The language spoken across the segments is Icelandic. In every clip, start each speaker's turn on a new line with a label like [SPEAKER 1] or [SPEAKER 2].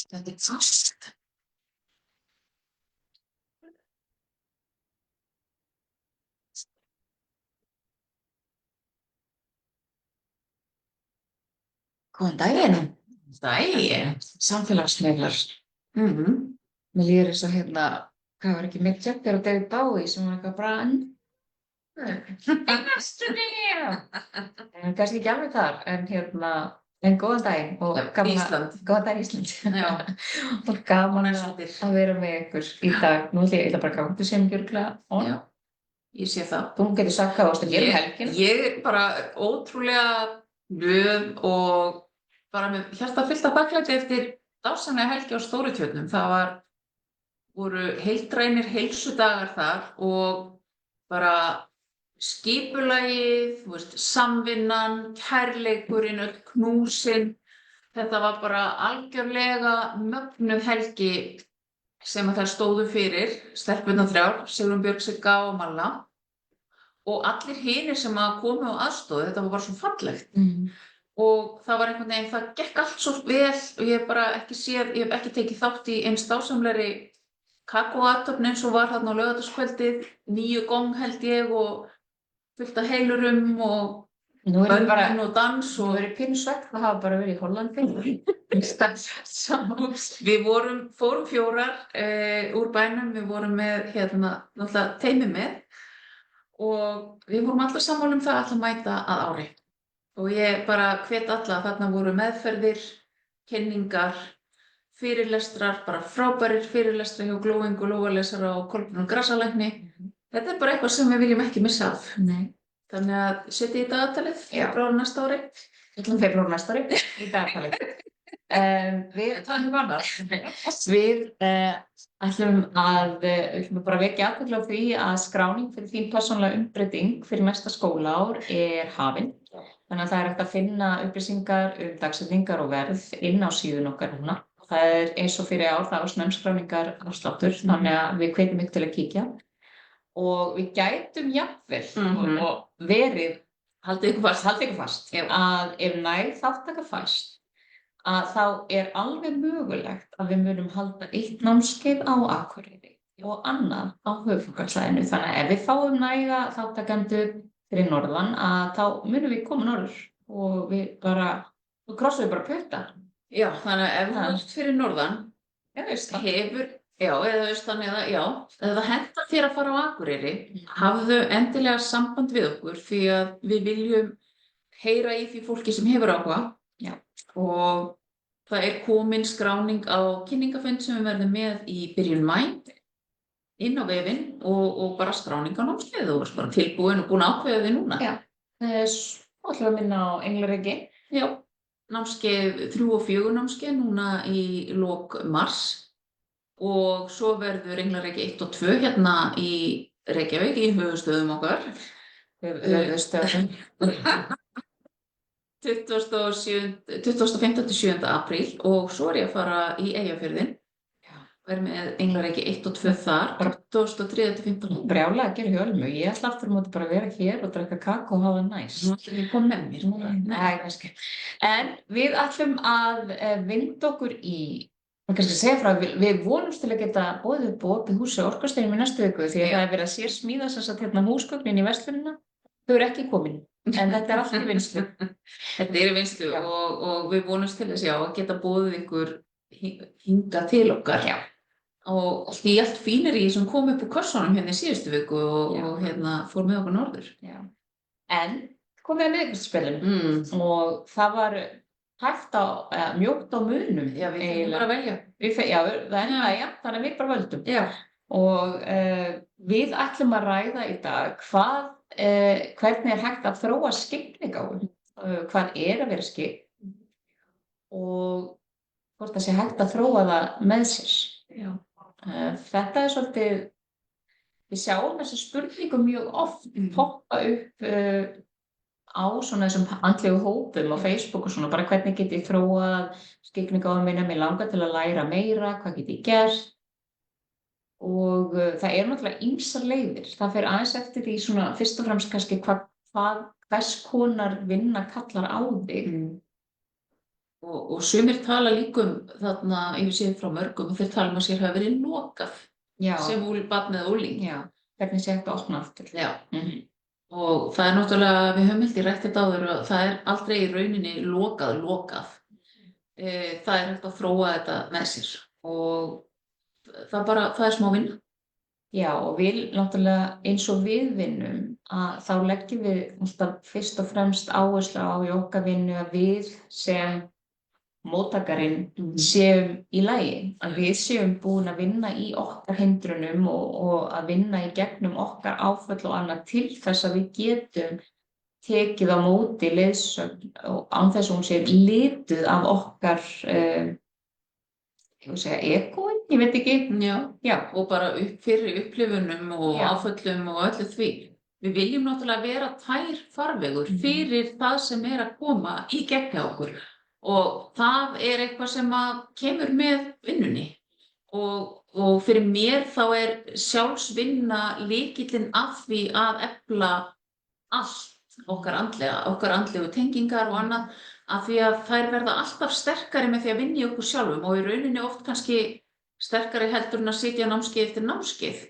[SPEAKER 1] Þetta fast. Góðan daginn.
[SPEAKER 2] Daginn.
[SPEAKER 1] Samfélagsmiðlar.
[SPEAKER 2] Mhm.
[SPEAKER 1] Mér líður eins og hvað var ekki Mick Jagger og David Bowie sem var eitthvað bara kannski ekki alveg þar, en góðan daginn og gaman
[SPEAKER 2] Ísland.
[SPEAKER 1] Góðan daginn Ísland.
[SPEAKER 2] Já.
[SPEAKER 1] Og gaman
[SPEAKER 2] Næstundir.
[SPEAKER 1] að vera með ykkur í dag. Nú ætla bara að ganga sem gjörglega on.
[SPEAKER 2] Já, ég sé það.
[SPEAKER 1] Þú getur sagt hvað varstu að gera um helgina.
[SPEAKER 2] Ég er bara ótrúlega glöð og bara með hjarta fullt af þakklæti eftir dásamlega helgi á Stórutjörnum. Það voru heildrænir heilsudagar þar og bara skipulagið, þú veist, samvinnan, kærleikurinn, öll knúsin. Þetta var bara algjörlega mögnuð helgi sem að þær stóðu fyrir, stelpurnar þrjár, Sigrún Björg, Sigga og Malla. Og allir hinir sem að komu á aðstoð, þetta var bara svo fallegt. Og það var einhvern veginn, það gekk allt svo vel og ég hef ekki tekið þátt í eins dásamlegri kakóathöfn eins og var þarna á laugardagskvöldið, 9 gong held ég og fullt af heilurum og
[SPEAKER 1] Nú erum við bara
[SPEAKER 2] böndin og dans og
[SPEAKER 1] pinsvegt að hafa bara verið í Hollandi.
[SPEAKER 2] við fórum 4 úr bænum, við vorum með náttúrulega teymi með og við vorum allir sammála um það að mæta að ári. Og ég bara hvet alla, þarna voru meðferðir, kynningar, fyrirlestrar, bara frábærir fyrirlestrar hjá Glowing og Lóvalesara og Kolbrúnu Grasalækni. Þetta er bara eitthvað sem við viljum ekki missa af.
[SPEAKER 1] Nei.
[SPEAKER 2] Þannig að setja í dagatalið, febrúar næsta ári.
[SPEAKER 1] Febrúar næsta ári, í dagatalið. Við ætlum bara að vekja athygli á því að skráning fyrir þín persónulega umbreyting fyrir næsta skólaár er hafin. Þannig að það er hægt að finna upplýsingar dagsetningar og verð inn á síðun okkar núna. Það er eins og fyrir ár, það var námskráningar afsláttur, þannig að við hvetjum ykkur til að kíkja. Og við gætum jafnvel og verið, haldið ykkur fast, að ef næg þátttaka fæst, að þá er alveg mögulegt að við munum halda eitt námskeið á Akureyri og annað á höfuðborgarsvæðinu. Þannig að ef við fáum næga þáttakendur fyrir norðan, að þá munum við koma norður og við krossum við bara putta.
[SPEAKER 2] Já, þannig að ef þú ert fyrir norðan, eða austan eða það hentar þér að fara á Akureyri, hafðu endilega samband við okkur því að við viljum heyra í því fólki sem hefur áhuga.
[SPEAKER 1] Já.
[SPEAKER 2] Og það er komin skráning á kynningafund sem við verðum með í byrjun maí inn á vefinn og bara skráning á námskeið og bara tilbúin og búin að ákveða þið núna.
[SPEAKER 1] Já, svo ætlum við að minna á Englaríki.
[SPEAKER 2] Já, námskeið 3 og 4 námskeið núna í lok mars. Og svo verður Englaríki 1 og 2 hérna í Reykjavík, í höfuðstöðum okkar.
[SPEAKER 1] Höfuðstöðum.
[SPEAKER 2] 25. til 7. apríl og svo er ég að fara í Eyjafjörðinn. Verð með Englaríki 1 og 2 þar, 23. til 15.
[SPEAKER 1] Brjálega að gera hjálmu. Ég ætla aftur að bara vera hér og drekka kakó og hafa næs.
[SPEAKER 2] Nú ætlum við koma með mér.
[SPEAKER 1] Nei, kannski. En við ætlum að vinda okkur í kannski segja frá, við vonumst til að geta boðið upp á opið húsi á Orkusteinum í næstu viku því að það er verið að sérsmíða sem sagt húsgögnin í verslunina. Þau eru ekki komin, en þetta er allt í vinnslu.
[SPEAKER 2] Þetta er í vinnslu og við vonumst til þess að geta boðið ykkur hingað til okkar.
[SPEAKER 1] Já.
[SPEAKER 2] Og því allt fínir í sem kom upp úr kössunum hérna í síðustu viku og fór með okkur norður.
[SPEAKER 1] Já. En komið að miðvikudagsspilinu og það var hægt mjótt á munum.
[SPEAKER 2] Já, við fengum bara að velja.
[SPEAKER 1] Þannig að við bara völdum. Já. Og við ætlum að ræða í dag hvernig er hægt að þróa skyggnigáfu, hvað er að vera skyggn og hvort það sé hægt að þróa það með sér.
[SPEAKER 2] Já.
[SPEAKER 1] Þetta er svolítið, við sjáum þessi spurningum mjög oft poppa upp á svona þessum andlegu hópum á Facebook og svona, bara hvernig get ég þróað skyggnigáfu mína, mig langar til að læra meira, hvað get ég gert? Og það er náttúrulega ýmsar leiðir. Það fer aðeins eftir því svona fyrst og fremst kannski hvers konar vinna kallar á þig.
[SPEAKER 2] og sumir tala líka þarna, ég sé frá mörgum, þeir tala að sér hafi verið lokað
[SPEAKER 1] Já,
[SPEAKER 2] sem barn eða ungling.
[SPEAKER 1] já, hvernig sé hægt að opna aftur.
[SPEAKER 2] Já. Og það náttúrulega, við höfum held í rætt þetta áður og það aldrei í rauninni lokað. Það hægt að þróa þetta með sér og það smá vinna.
[SPEAKER 1] Já, og við náttúrulega eins og við vinnum að þá leggjum við alltaf fyrst og fremst áherslu á í okkar vinnu að við sem móttakarinn séum í lagi, að við séum búin að vinna í okkar hindrunum og að vinna í gegnum okkar áföll og annað til þess að við getum tekið á móti leiðsögn og án þess að hún sé lituð af okkar egói, ég veit ekki.
[SPEAKER 2] Já, og bara fyrir upplifunum og áföllum og öllu því. Við viljum náttúrulega vera tær farvegur fyrir það sem að koma í gegn hjá okkur. Og það eitthvað sem kemur með vinnunni og fyrir mér þá sjálfsvinna lykillinn að því að efla allt okkar andlegu tengingar og annað af því að þær verða alltaf sterkari með því að vinna í okkur sjálfum og í rauninni oft kannski sterkari heldur en að sitja námskeið eftir námskeið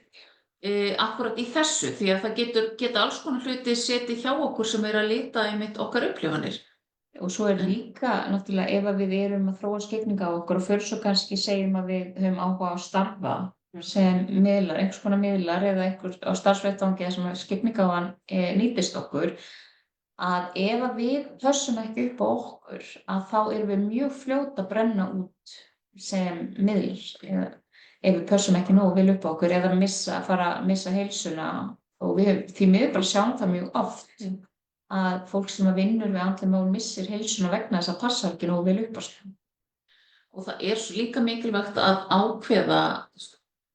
[SPEAKER 2] akkurat í þessu því að það geta alls konar hluti setið hjá okkur sem að lita einmitt okkar upplifanir.
[SPEAKER 1] Og svo líka náttúrulega ef við erum að þróa skyggninga á okkur og fyrir svo kannski segjum að við höfum áhuga á starfa sem miðlar, einhvers konar miðlar eða einhver á starfsvettvangi sem skyggningavan nýtist okkur að ef við pössum ekki upp á okkur að þá erum við mjög fljót að brenna út sem miðlar ef við pössum ekki nógu vel upp á okkur eða fara að missa heilsuna og við því miður bara sjáum það mjög oft að fólk sem vinnur við andleg mál missir heilsuna vegna þess að passa ekki nógu vel upp á sig.
[SPEAKER 2] Og það svo líka mikilvægt að ákveða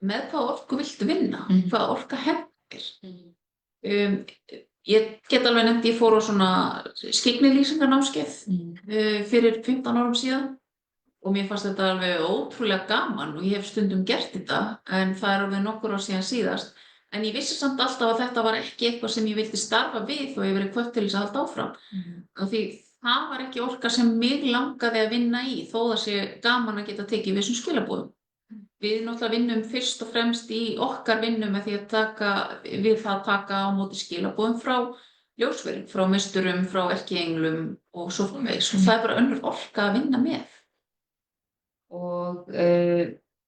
[SPEAKER 2] með hvað orku viltu vinna, hvað orka hendir. Ég get alveg nefnt, ég fór á svona skyggnilýsingarnámskeið fyrir 15 árum síðan og mér fannst þetta alveg ótrúlega gaman og ég hef stundum gert þetta en það alveg nokkur ár síðan síðast. En ég vissi samt alltaf að þetta var ekki eitthvað sem ég vildi starfa við og ég verið hvött til þess að halda áfram. Og því það var ekki orka sem mig langaði að vinna í þó það sé gaman að geta tekið við þessum skilaboðum. Við náttúrulega vinnum fyrst og fremst í okkar vinnu með því að taka á móti skilaboðum frá ljósverum, frá meisturum, frá erkienglum og svo framvegis. Og það bara önnur orka að vinna með.
[SPEAKER 1] Og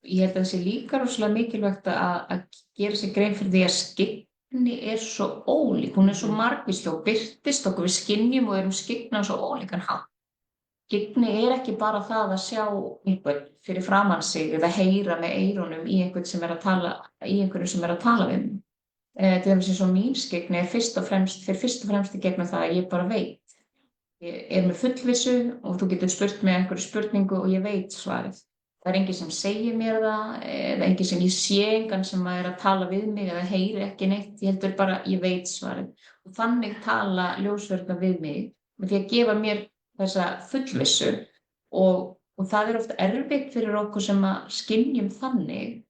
[SPEAKER 1] ég held að það sé líka rosalega mikilvægt að gera sér grein fyrir því að skyggni svo ólík, hún svo margvísleg og birtist okkur við skynjum og erum skyggna á svo ólíkan hátt. Skyggni ekki bara það að sjá einhvern fyrir framan sig eða heyra með eyrunum í einhverju sem að tala við mig. Til dæmis eins og mín skyggni fyrst og fremst í gegnum það að ég bara veit. Ég með fullvissu og þú getur spurt mig einhverju spurningu og ég veit svarið. Það enginn sem segir mér það eða enginn sem ég sé engan sem að tala við mig eða heyri ekki neitt, ég heldur bara ég veit svarið. Og þannig tala ljósverðar við mig með því að gefa mér þessa fullvissu og það oft erfitt fyrir okkur sem að skynjum þannig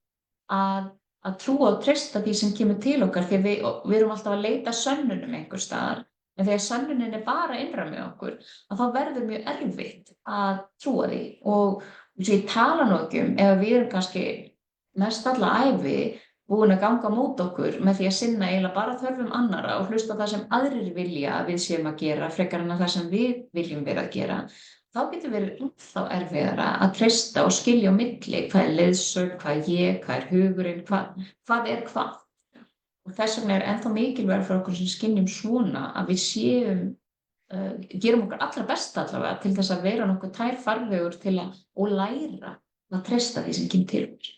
[SPEAKER 1] að trúa og treysta því sem kemur til okkar því við erum alltaf að leita sönnunum einhvers staðar en þegar sönnunin bara innra með okkur að þá verður mjög erfitt að trúa því og svo ég tala nú ekki ef við erum kannski mest alla ævi búin að ganga mót okkur með því að sinna eiginlega bara þörfum annarra og hlusta á það sem aðrir vilja að við séum að gera frekar en að það sem við viljum vera að gera. Þá getur verið ennþá erfiðara að treysta og skilja á milli hvað leiðsögn, hvað hvað hugurinn, hvað hvað. Og þess vegna ennþá mikilvægt fyrir okkur sem skynjum svona að við séum gerum okkar allra besta allavega til þess að vera nokkuð tær farvegur til að læra að treysta því sem kemur til okkur.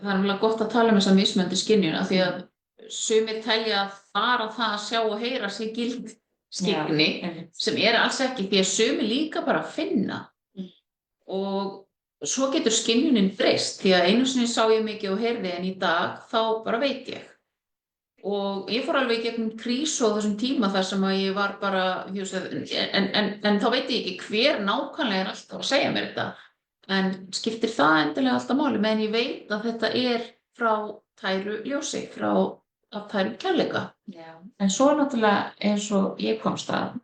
[SPEAKER 2] Það alveg gott að tala um þessa mismunandi skynjun af því að sumir telja að bara það að sjá og heyra sé gild skyggni sem alls ekki því að sumir líka bara finna og svo getur skynjunin breyst því að einu sinni sá ég mikið og heyrði en í dag þá bara veit ég. Og ég fór alveg í gegnum krísu á þessum tíma þar sem að ég var bara, en þá veit ég ekki hver nákvæmlega alltaf að segja mér þetta. En skiptir það endilega alltaf máli, meðan ég veit að þetta frá tæru ljósi, frá tæru kærleika.
[SPEAKER 1] Já, en svo náttúrulega eins og ég komst að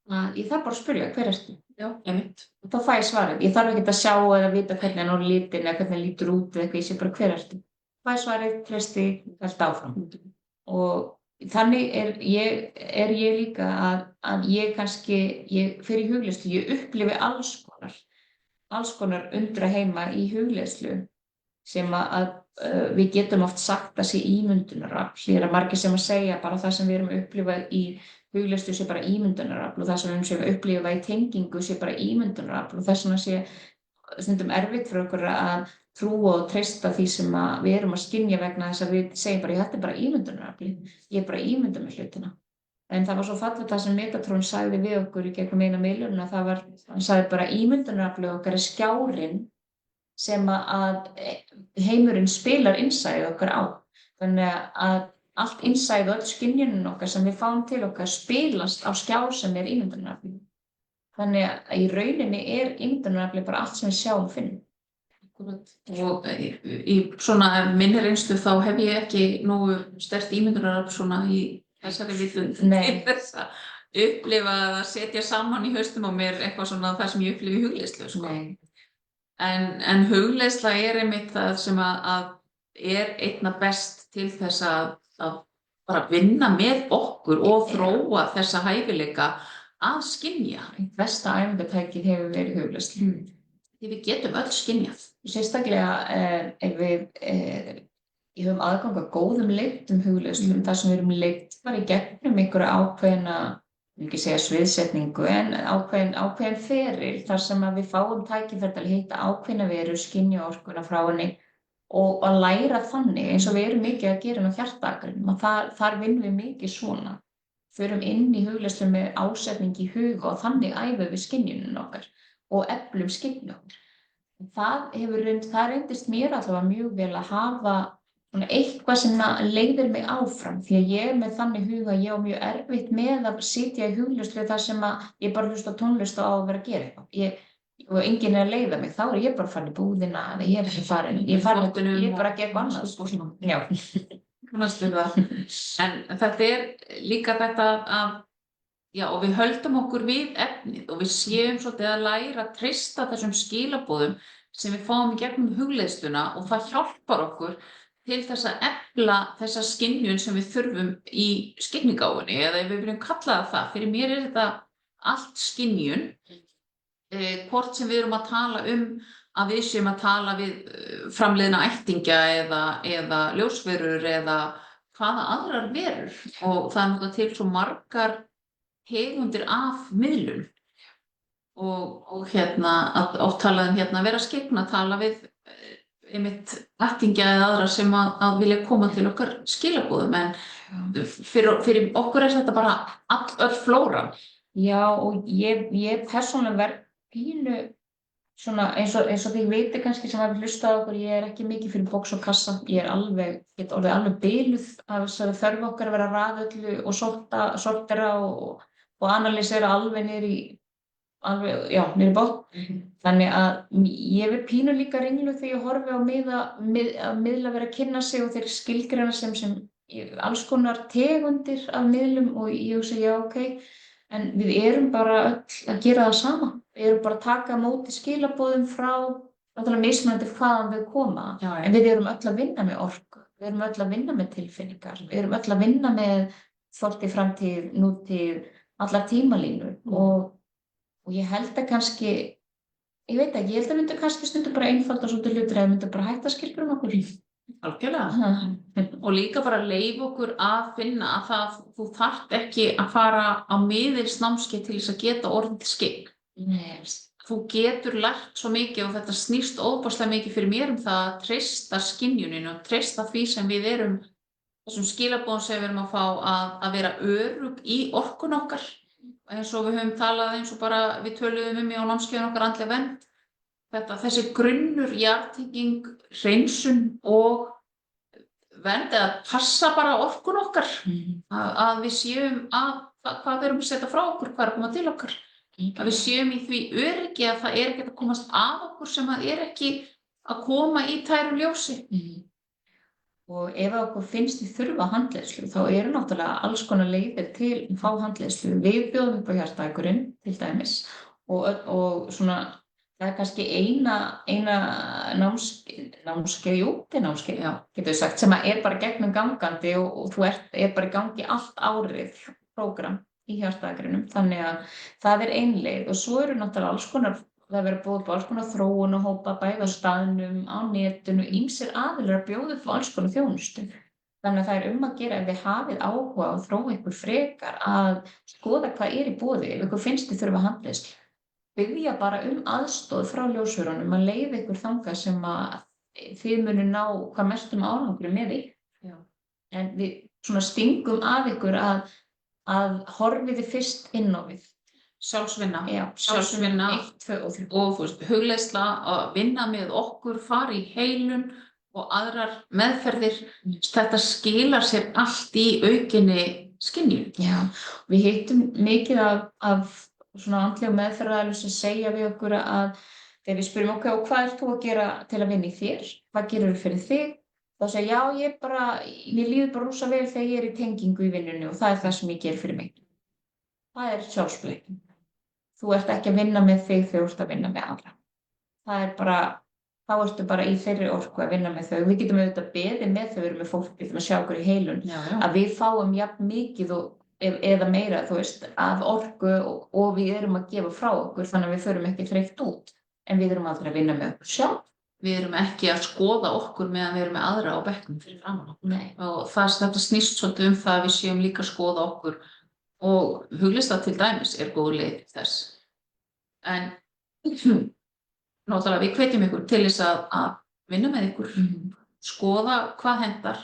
[SPEAKER 1] að ég þarf bara að spyrja, hver ertu?
[SPEAKER 2] Já, einmitt.
[SPEAKER 1] Og þá fæ ég svarið. Ég þarf ekki að sjá eða vita hvernig hann er litin eða hvernig hann lítur út eða eitthvað, ég sé bara hver ertu. Fæ svarið, treysti, held áfram. Og þannig er ég líka að ég kannski, fyrir hugleiðslu, ég upplifi alls konar undra heima í hugleiðslu sem að við getum oft sagt að sé ímyndunarafl. Ég að margir sem að segja bara það sem við erum að upplifa í hugleiðslu sé bara ímyndunarafl og það sem við erum að upplifa í tengingu sé bara ímyndunarafl og þess vegna sé stundum erfitt fyrir okkur að trúa og treysta því sem við erum að skynja vegna þess að við segjum bara þetta er bara ímyndunarafl, ég er bara að ímynda mér hlutina. En það var svo fallegt það sem Metatron sagði við okkur í gegnum eina miðlun að hann sagði bara ímyndunaraflið okkar er skjárinn sem að heimurinn spilar innsæðið okkar á. Þannig að allt innsæðið og öll skynjunin okkar sem við fáum til okkar spilast á skjár sem er ímyndunaraflið. Þannig að í rauninni er ímyndunaraflið bara allt sem við sjáum og finnum.
[SPEAKER 2] Og í svona minni reynslu þá hef ég ekki nógu sterkt ímyndunarafl svona í þessari vitund til þess að upplifa að setja saman í haustum á mér eitthvað svona það sem ég upplifi í hugleiðslu. Sko. En hugleiðsla er einmitt það sem að er einna best til þess að bara vinna með okkur og þróa þessa hæfileika að skynja.
[SPEAKER 1] Besta æfingatækið hefur verið hugleiðslu.
[SPEAKER 2] Því við getum öll skynjað.
[SPEAKER 1] Sérstaklega ef við höfum aðgang að góðum leiktum hugleiðslum, þar sem við erum leikt bara í gegnum einhverja ákveðna, ég vil ekki segja sviðsetningu, en ákveðin feril þar sem að við fáum tækifæri til að hitta ákveðna veru, skynja orkuna frá henni og að læra þannig eins og við erum mikið að gera á hjartaakrinum og þar vinnum við mikið svona. Förum inn í hugleiðslu með ásetning í huga og þannig æfum við skynjunin okkar og eflum skynjun okkar. Það reyndist mér allavega mjög vel að hafa eitthvað sem leiðir mig áfram því að ég er með þannig huga að ég á mjög erfitt með að sitja í hugleiðslu þar sem að ég bara hlusta á tónlist og á að vera að gera eitthvað. Og enginn er að leiða mig, þá er ég bara farin í búðina eða ég er ekki farin, ég er bara að gera annað. Já.
[SPEAKER 2] En þetta er líka þetta að já, og við höldum okkur við efnið og við séum svolítið að læra að treysta þessum skilaboðum sem við fáum í gegnum hugleiðsluna og það hjálpar okkur til þess að efla þessa skynjun sem við þurfum í skynningáfunni eða ef við viljum kalla það. Fyrir mér er þetta allt skynjun, hvort sem við erum að tala að við séum að tala við framleiðna ættingja eða ljósverur eða hvaða aðrar verur og það er náttúrulega til svo margar tegundir af miðlun og oft talaðum að vera skyggn að tala við einmitt ættingja eða aðra sem að vilja koma til okkar skilaboðum en fyrir okkur er þetta bara öll flóran.
[SPEAKER 1] Já og ég persónulega verð pínu svona eins og þið veitir kannski sem hafi hlustað á okkur, ég er ekki mikið fyrir box og kassa, ég get orðið alveg biluð af þessari þörf okkar að vera að raða öllu og sortera og analysera alveg niður í botn. Þannig að ég verð pínu líka ringluð þegar ég horfi á miðla vera að kynna sig og þeir skilgreina sem alls konar tegundir af miðlum og ég hugsa já ok, en við erum bara öll að gera það sama. Við erum bara að taka á móti skilaboðum frá mismunandi hvaðan þau koma. Já, en við erum öll að vinna með orku, við erum öll að vinna með tilfinningar, við erum öll að vinna með fortíð, framtíð, nútíð, allar tímalínur og ég held að kannski, ég veit ekki, ég held að myndi kannski stundum bara einfalda svolítið hlutir eða myndi bara hætta skilgruna okkur.
[SPEAKER 2] Algjörlega. Og líka bara leyfa okkur að finna að þú þarft ekki að fara á miðilsnámskeið til þess að geta orðið skyggn. Þú getur lært svo mikið og þetta snýst óbáslega mikið fyrir mér það að treysta skynjuninu og treysta því sem við erum, þessum skilaboðum sem við erum að fá að vera örugg í orkun okkar. Eins og við höfum talað eins og bara við töluðum á námskeiðinu okkar andlega vernd. Þessi grunnur, jarðtenging, hreinsun og vernd eða passa bara orkun okkar. Að við séum hvað við erum að setja frá okkur, hvað er að koma til okkar. Að við séum í því öryggi að það er ekki að komast að okkur sem að er ekki að koma í tæru ljósi.
[SPEAKER 1] Og ef okkur finnst við þurfa handleiðslu, þá eru náttúrulega alls konar leiðir til að fá handleiðslu. Við bjóðum upp á hjartaækurinn, til dæmis, og svona, það kannski eina námskeið, getur við sagt, sem að bara gegnum gangandi og þú er bara í gangi allt árið, prógram í hjartaækurinum. Þannig að það ein leið og svo eru náttúrulega alls konar. Það verður búið upp á alls konar þróun og hópa bæði á staðnum, á netinu, ýmsir aðilar að bjóða upp á alls konar þjónustu. Þannig að það að gera ef þið hafið áhuga og þróa ykkur frekar að skoða hvað í boði, ef ykkur finnst þið þurfa handleiðslu. Biðja bara aðstoð frá ljósvörunum að leiða ykkur þangað sem að þið munu ná hvað mestum árangri með því. En við svona stingum að ykkur að horfið þið fyrst inn á við.
[SPEAKER 2] Sjálfsvinna,
[SPEAKER 1] 1, 2 og 3
[SPEAKER 2] og hugleiðsla að vinna með okkur, fara í heilun og aðrar meðferðir. Þetta skilar sér allt í aukinni skynjun.
[SPEAKER 1] Já, við hittum mikið af svona andlegum meðferðaraðilum sem segja við okkur að þegar við spyrjum okkur og hvað þú að gera til að vinna í þér, hvað gerur fyrir þig, þá segja já, mér líður bara rosa vel þegar ég í tengingu í vinnunni og það það sem ég ger fyrir mig. Það sjálfsblekking. Þú ert ekki að vinna með þig þegar þú ert að vinna með aðra. Það bara, þá ertu bara í þeirri orku að vinna með þau. Við getum auðvitað beðið með þau, við erum með fólk, við getum að sjá okkur í heilun, að við fáum jafn mikið eða meira, þú veist, af orku og við erum að gefa frá okkur, þannig að við förum ekki þreytt út, en við erum aldrei að vinna með okkur sjálf.
[SPEAKER 2] Við erum ekki að skoða okkur meðan við erum með aðra á bekknum fyrir framan okkur.
[SPEAKER 1] Nei.
[SPEAKER 2] Og þetta snýst svolítið það að við séum líka að skoða okkur. Og hugleðsla til dæmis góð leið þess. En náttúrulega við hvetjum ykkur til þess að vinna með ykkur, skoða hvað hentar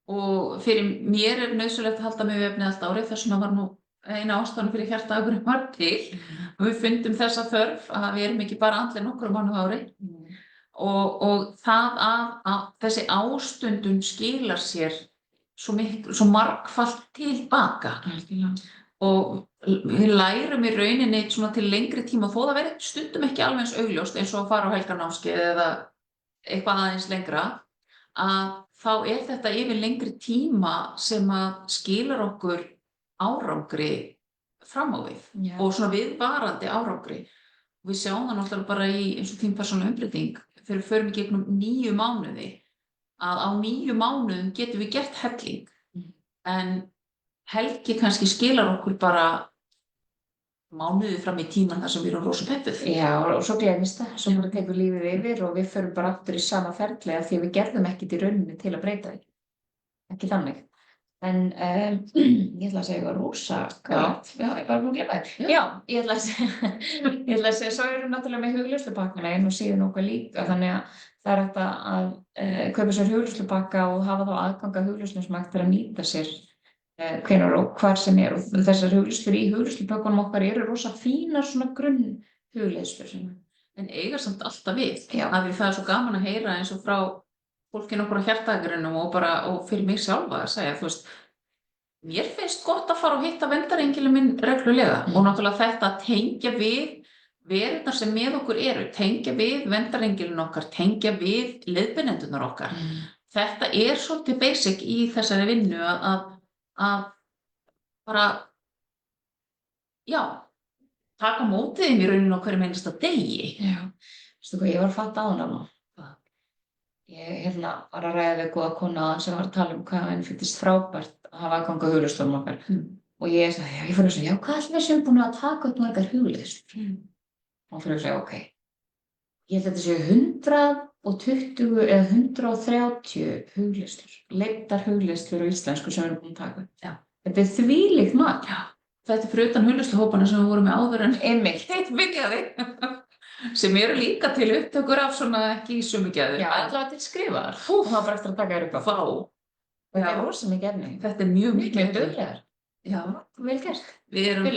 [SPEAKER 2] og fyrir mér nauðsynlegt að halda mig við efnið allt árið, þess vegna var nú eina ástæðan fyrir hjartaækurinn var til. Og við fundum þessa þörf að við erum ekki bara andlega nokkrum mánuðum á ári. Og það að þessi ástundun skilar sér svo margfalt tilbaka. Og við lærum í rauninni svona til lengri tíma, þó það verði stundum ekki alveg eins augljóst eins og að fara á helgarnámskeið eða eitthvað aðeins lengra, að þá þetta yfir lengri tíma sem að skilar okkur árangri fram á við. Og svona viðvarandi árangri. Við sjáum það náttúrulega bara í eins og persónuleg umbreyting, þegar við förum í gegnum 9 mánuði, að á 9 mánuðum getum við gert helling, en helgi kannski skilar okkur bara mánuði fram í tíman þar sem við erum rosa peppuð.
[SPEAKER 1] Já, og svo gleymist það, svo bara tekur lífið yfir og við förum bara aftur í sama ferli af því að við gerðum ekkert í rauninni til að breyta því. Ekki þannig. En ég ætla að segja eitthvað rosa gott. Já, ég var nú að gleyma þér. Já, ég ætla að segja, svo erum við náttúrulega með hugleiðslupakkann og síðan okkur líka, þannig að það hægt að kaupa sér hugleiðslupakka og hafa þá aðgang að hugleiðslum sem hægt að nýta sér hvenær og hvar sem og þessar hugleiðslur í hugleiðslupökkunum okkar eru rosa fínar svona grunn hugleiðslur.
[SPEAKER 2] En eiga samt alltaf við, af því það svo gaman að heyra eins og frá fólkinu okkur á hjartaækurinum og fyrir mig sjálfa að segja, þú veist, mér finnst gott að fara og hitta verndarengilinn minn reglulega og náttúrulega þetta að tengja við verurnar sem með okkur eru, tengja við verndarengilinn okkar, tengja við leiðbeinendurnar okkar. Þetta svolítið basic í þessari vinnu að bara, já, taka mótið þeim í rauninu á hverjum einasta degi.
[SPEAKER 1] Já, veistu hvað, ég var að fatta á hana. Ég var að ræða við góða konu sem var að tala um hvað henni finnst frábært að hafa aðgang að hugleiðslum okkar. Og ég sagði, ég fór að segja, já, hvað ætlum við sem búin að taka upp margar hugleiðslur? Og fyrir að segja, ok, ég held að þetta séu 120 eða 130 hugleiðslur, leiddar hugleiðslur á íslensku sem við erum búin að taka.
[SPEAKER 2] Já.
[SPEAKER 1] Þetta þvílíkt magn.
[SPEAKER 2] Já. Þetta fyrir utan hugleiðsluhópana sem við vorum með áður en
[SPEAKER 1] einmitt
[SPEAKER 2] byrjaði. Sem eru líka til upptökur af svona ekki í sömu gæðu.
[SPEAKER 1] Já, allavega til skrifaðar. Og það bara eftir að taka þér upp á.
[SPEAKER 2] Fá.
[SPEAKER 1] Og þetta rosa mikið efni.
[SPEAKER 2] Þetta mjög mikið
[SPEAKER 1] duglegar. Já, vel gert.
[SPEAKER 2] Við erum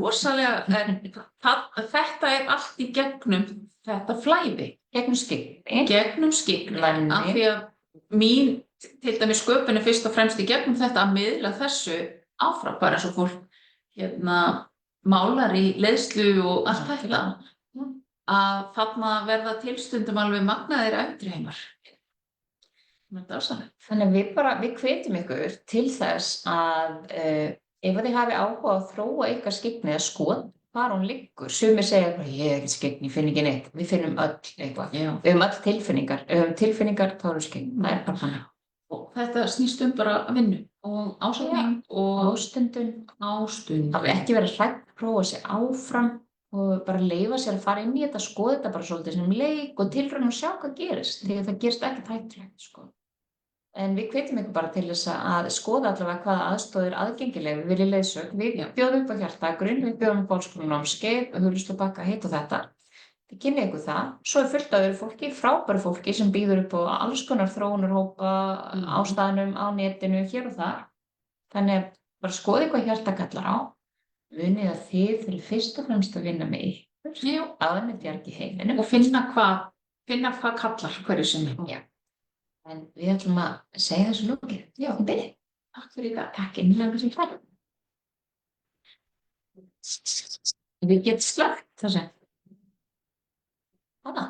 [SPEAKER 2] rosalega, þetta allt í gegnum þetta flæði.
[SPEAKER 1] Gegnum skyggni.
[SPEAKER 2] Gegnum skyggni. Af því að mín, til dæmis sköpun fyrst og fremst í gegnum þetta að miðla þessu áfram, bara eins og fólk málar í leiðslu og allt þetta. Að þarna verða til stundum alveg magnaðir ævintýraheimar. Þetta er ástæðan.
[SPEAKER 1] Þannig að við hvetjum ykkur til þess að ef þið hafi áhuga á að þróa ykkar skyggni eða skoða hvar hún liggur, sumir segja bara ég er ekki skyggn, ég finn ekki neitt, við finnum öll eitthvað,
[SPEAKER 2] Já.
[SPEAKER 1] við höfum öll tilfinningar, ef við höfum tilfinningar þá erum við skyggn, það er bara þannig.
[SPEAKER 2] Og þetta snýst bara vinnu og ásætning og
[SPEAKER 1] Ástundun,
[SPEAKER 2] ástund.
[SPEAKER 1] það vil ekki vera hrædd að prófa sig áfram og bara leyfa sér að fara inn í þetta, skoða þetta bara svolítið sem leik og tilraun og sjá hvað gerist, því að það gerist ekkert hættulegt, sko. En við hvetjum ykkur bara til þess að skoða allavega hvaða aðstoð er aðgengileg við viljum leiðsögn. Við bjóðum upp á Hjartagrunn, við bjóðum upp á Háskólanámskeið, Hulustabakka, hitt og þetta. Þið kynnið ykkur það. Svo er fullt af öðru fólki, frábæru fólki sem býður upp á alls konar þróunarhópa á staðnum, á netinu, hér og þar. Þannig að bara skoðið hvað hjarta kallar á. Munið að þið fyrir fyrst og fremst að vinna með ykkur áður en þið bjargið heiminum.
[SPEAKER 2] Og finna hvað kallar hverju sinni.
[SPEAKER 1] Já. En við ætlum að segja þessu lokið. Já, byrja.
[SPEAKER 2] Takk fyrir í dag.
[SPEAKER 1] Takk innlega sem færum. Við getum slögt þessu. Hanna.